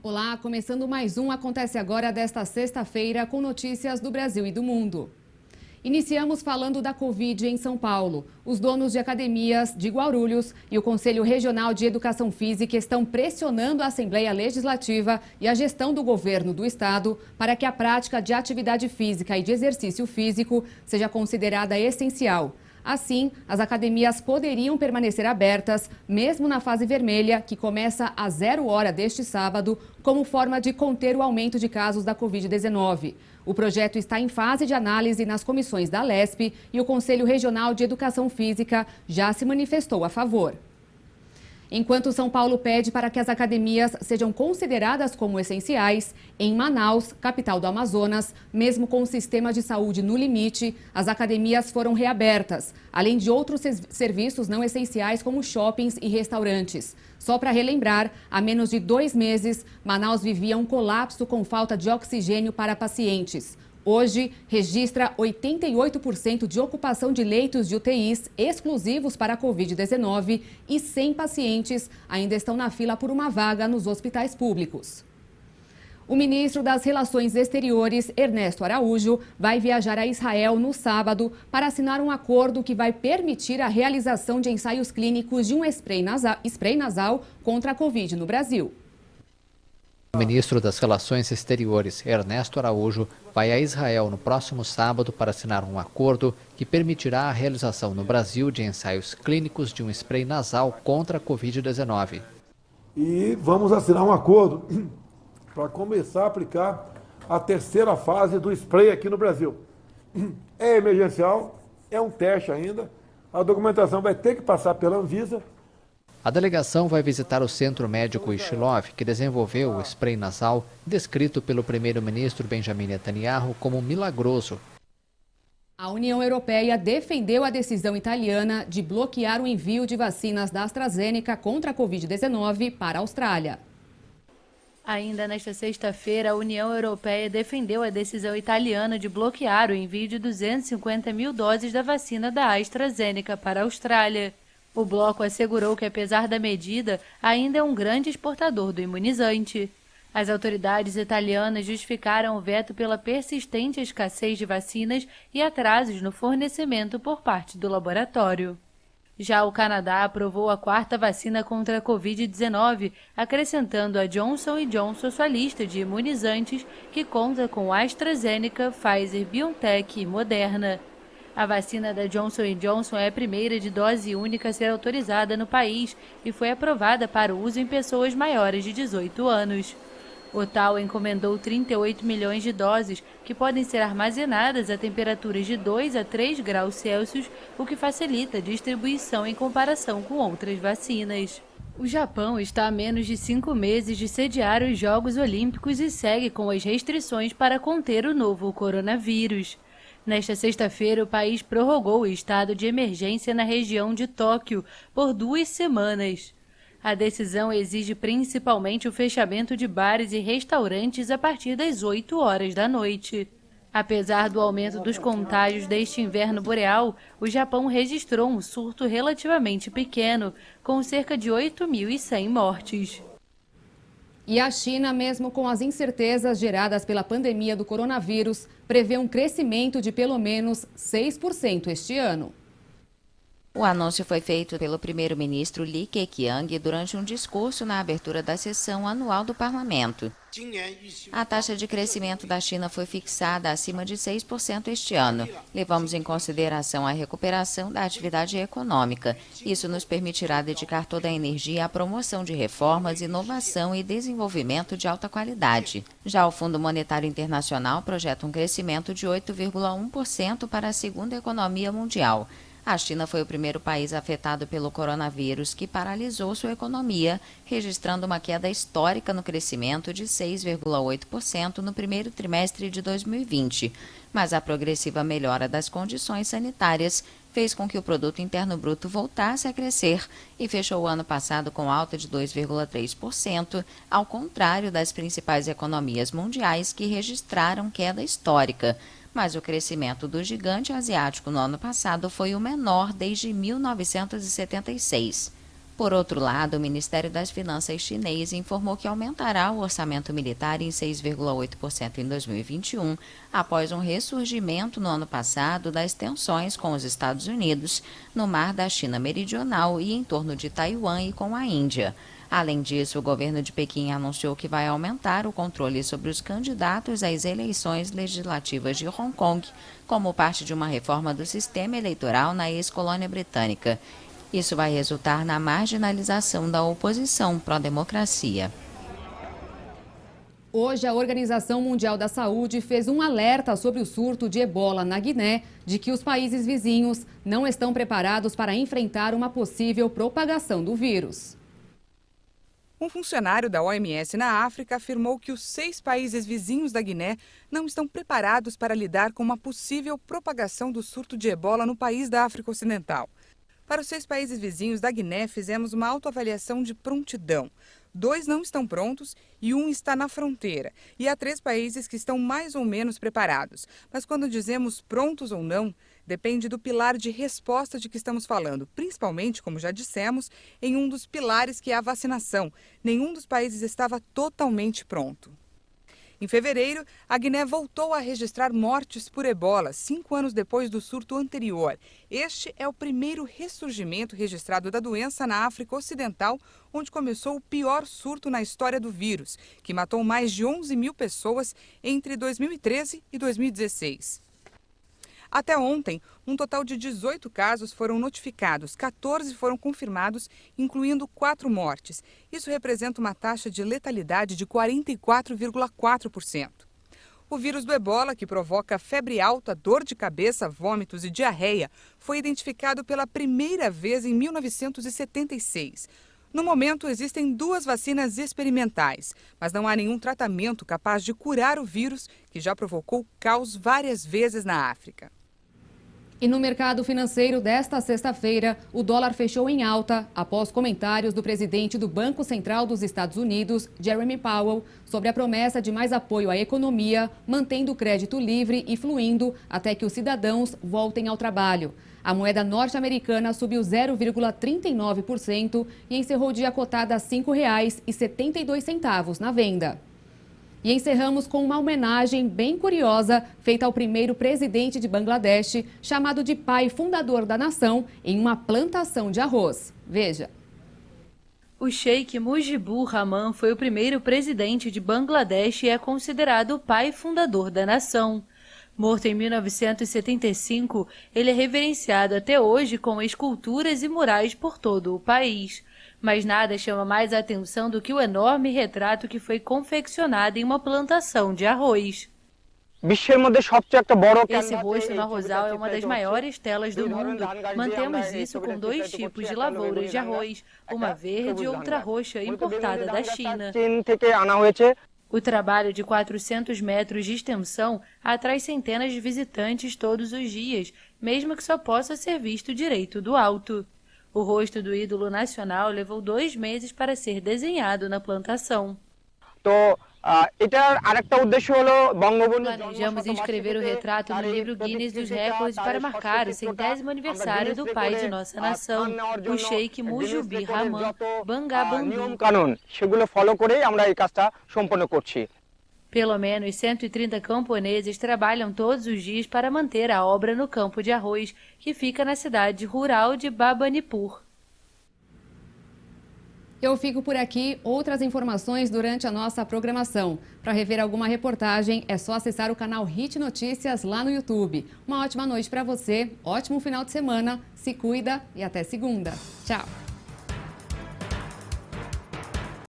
Olá, começando mais um Acontece Agora desta sexta-feira com notícias do Brasil e do mundo. Iniciamos falando da Covid em São Paulo. Os donos de academias de Guarulhos e o Conselho Regional de Educação Física estão pressionando a Assembleia Legislativa e a gestão do governo do estado para que a prática de atividade física e de exercício físico seja considerada essencial. Assim, as academias poderiam permanecer abertas, mesmo na fase vermelha, que começa às 0 hora deste sábado, como forma de conter o aumento de casos da Covid-19. O projeto está em fase de análise nas comissões da Lesp e o Conselho Regional de Educação Física já se manifestou a favor. Enquanto São Paulo pede para que as academias sejam consideradas como essenciais, em Manaus, capital do Amazonas, mesmo com o sistema de saúde no limite, as academias foram reabertas, além de outros serviços não essenciais como shoppings e restaurantes. Só para relembrar, há menos de 2 meses, Manaus vivia um colapso com falta de oxigênio para pacientes. Hoje, registra 88% de ocupação de leitos de UTIs exclusivos para a Covid-19 e 100 pacientes ainda estão na fila por uma vaga nos hospitais públicos. O ministro das Relações Exteriores, Ernesto Araújo, vai viajar a Israel no sábado para assinar um acordo que vai permitir a realização de ensaios clínicos de um spray nasal contra a Covid no Brasil. O ministro das Relações Exteriores, Ernesto Araújo, vai a Israel no próximo sábado para assinar um acordo que permitirá a realização no Brasil de ensaios clínicos de um spray nasal contra a Covid-19. E vamos assinar um acordo para começar a aplicar a terceira fase do spray aqui no Brasil. É emergencial, é um teste ainda, a documentação vai ter que passar pela Anvisa. A delegação vai visitar o Centro Médico Ishilov, que desenvolveu o spray nasal, descrito pelo primeiro-ministro Benjamin Netanyahu como milagroso. A União Europeia defendeu a decisão italiana de bloquear o envio de vacinas da AstraZeneca contra a Covid-19 para a Austrália. Ainda nesta sexta-feira, a União Europeia defendeu a decisão italiana de bloquear o envio de 250 mil doses da vacina da AstraZeneca para a Austrália. O bloco assegurou que, apesar da medida, ainda é um grande exportador do imunizante. As autoridades italianas justificaram o veto pela persistente escassez de vacinas e atrasos no fornecimento por parte do laboratório. Já o Canadá aprovou a 4ª vacina contra a Covid-19, acrescentando a Johnson & Johnson à sua lista de imunizantes, que conta com AstraZeneca, Pfizer, BioNTech e Moderna. A vacina da Johnson & Johnson é a primeira de dose única a ser autorizada no país e foi aprovada para uso em pessoas maiores de 18 anos. O tal encomendou 38 milhões de doses que podem ser armazenadas a temperaturas de 2 a 3 graus Celsius, o que facilita a distribuição em comparação com outras vacinas. O Japão está a menos de 5 meses de sediar os Jogos Olímpicos e segue com as restrições para conter o novo coronavírus. Nesta sexta-feira, o país prorrogou o estado de emergência na região de Tóquio por 2 semanas. A decisão exige principalmente o fechamento de bares e restaurantes a partir das 8 horas da noite. Apesar do aumento dos contágios deste inverno boreal, o Japão registrou um surto relativamente pequeno, com cerca de 8.100 mortes. E a China, mesmo com as incertezas geradas pela pandemia do coronavírus, prevê um crescimento de pelo menos 6% este ano. O anúncio foi feito pelo primeiro-ministro Li Keqiang durante um discurso na abertura da sessão anual do parlamento. A taxa de crescimento da China foi fixada acima de 6% este ano. Levamos em consideração a recuperação da atividade econômica. Isso nos permitirá dedicar toda a energia à promoção de reformas, inovação e desenvolvimento de alta qualidade. Já o Fundo Monetário Internacional projeta um crescimento de 8,1% para a segunda economia mundial. A China foi o primeiro país afetado pelo coronavírus que paralisou sua economia, registrando uma queda histórica no crescimento de 6,8% no primeiro trimestre de 2020. Mas a progressiva melhora das condições sanitárias fez com que o Produto Interno Bruto voltasse a crescer e fechou o ano passado com alta de 2,3%, ao contrário das principais economias mundiais que registraram queda histórica. Mas o crescimento do gigante asiático no ano passado foi o menor desde 1976. Por outro lado, o Ministério das Finanças chinês informou que aumentará o orçamento militar em 6,8% em 2021, após um ressurgimento no ano passado das tensões com os Estados Unidos no mar da China Meridional e em torno de Taiwan e com a Índia. Além disso, o governo de Pequim anunciou que vai aumentar o controle sobre os candidatos às eleições legislativas de Hong Kong, como parte de uma reforma do sistema eleitoral na ex-colônia britânica. Isso vai resultar na marginalização da oposição pró-democracia. Hoje, a Organização Mundial da Saúde fez um alerta sobre o surto de ebola na Guiné, de que os países vizinhos não estão preparados para enfrentar uma possível propagação do vírus. Um funcionário da OMS na África afirmou que os 6 países vizinhos da Guiné não estão preparados para lidar com uma possível propagação do surto de ebola no país da África Ocidental. Para os 6 países vizinhos da Guiné, fizemos uma autoavaliação de prontidão. 2 não estão prontos e 1 está na fronteira. E há 3 países que estão mais ou menos preparados. Mas quando dizemos prontos ou não, depende do pilar de resposta de que estamos falando, principalmente, como já dissemos, em um dos pilares que é a vacinação. Nenhum dos países estava totalmente pronto. Em fevereiro, a Guiné voltou a registrar mortes por ebola, 5 anos depois do surto anterior. Este é o primeiro ressurgimento registrado da doença na África Ocidental, onde começou o pior surto na história do vírus, que matou mais de 11 mil pessoas entre 2013 e 2016. Até ontem, um total de 18 casos foram notificados, 14 foram confirmados, incluindo 4 mortes. Isso representa uma taxa de letalidade de 44,4%. O vírus do ebola, que provoca febre alta, dor de cabeça, vômitos e diarreia, foi identificado pela primeira vez em 1976. No momento, existem 2 vacinas experimentais, mas não há nenhum tratamento capaz de curar o vírus, que já provocou caos várias vezes na África. E no mercado financeiro desta sexta-feira, o dólar fechou em alta após comentários do presidente do Banco Central dos Estados Unidos, Jeremy Powell, sobre a promessa de mais apoio à economia, mantendo o crédito livre e fluindo até que os cidadãos voltem ao trabalho. A moeda norte-americana subiu 0,39% e encerrou o dia cotada a R$ 5,72 na venda. E encerramos com uma homenagem bem curiosa feita ao primeiro presidente de Bangladesh, chamado de pai fundador da nação, em uma plantação de arroz. Veja. O Sheikh Mujibur Rahman foi o primeiro presidente de Bangladesh e é considerado o pai fundador da nação. Morto em 1975, ele é reverenciado até hoje com esculturas e murais por todo o país. Mas nada chama mais a atenção do que o enorme retrato que foi confeccionado em uma plantação de arroz. Esse rosto no arrozal é uma das maiores telas do mundo. Mantemos isso com 2 tipos de lavouras de arroz, uma verde e outra roxa, importada da China. O trabalho de 400 metros de extensão atrai centenas de visitantes todos os dias, mesmo que só possa ser visto direito do alto. O rosto do ídolo nacional levou 2 meses para ser desenhado na plantação. Planejamos inscrever o retrato no livro Guinness dos Recordes para marcar o 100º aniversário do pai de nossa nação, o Sheikh Mujibur Rahman Bangabandhu. Pelo menos 130 camponeses trabalham todos os dias para manter a obra no campo de arroz, que fica na cidade rural de Babanipur. Eu fico por aqui. Outras informações durante a nossa programação. Para rever alguma reportagem, é só acessar o canal Hit Notícias lá no YouTube. Uma ótima noite para você, ótimo final de semana, se cuida e até segunda. Tchau!